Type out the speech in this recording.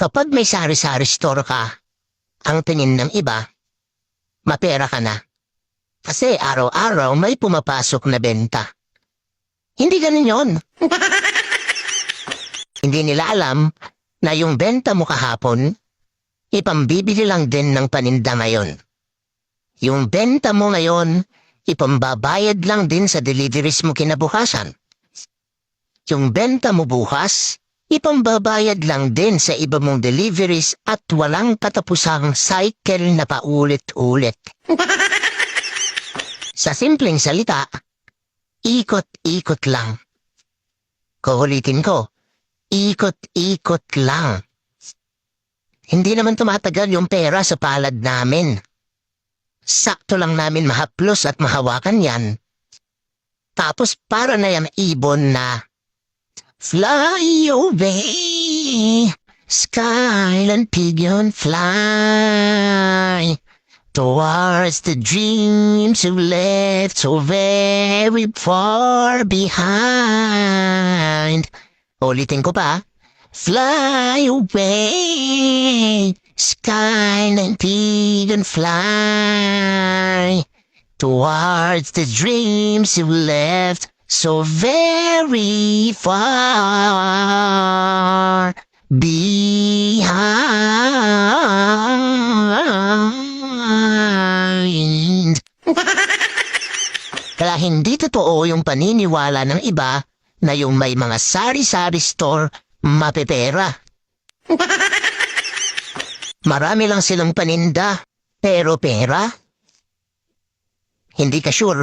Kapag may sari-sari store ka, ang tingin ng iba, mapera ka na. Kasi araw-araw may pumapasok na benta. Hindi ganun yon. Hindi nila alam na yung benta mo kahapon, ipambibili lang din ng paninda ngayon. Yung benta mo ngayon, ipambabayad lang din sa deliveries mo kinabukasan. Yung benta mo bukas, ipambabayad lang din sa iba mong deliveries at walang katapusang cycle na paulit-ulit. Sa simpleng salita, ikot-ikot lang. Kuulitin ko, ikot-ikot lang. Hindi naman tumatagal yung pera sa palad namin. Sakto lang namin mahaplos at mahawakan yan. Tapos para na yan ibon na fly away, skyline pigeon fly towards the dreams you left so very far behind. Ulitin ko pa. Fly away, skyline pigeon fly towards the dreams you left so very far behind. Kaya hindi totoo yung paniniwala ng iba na yung may mga sari-sari store mapepera. Marami lang silang paninda, pero pera? Hindi ka sure.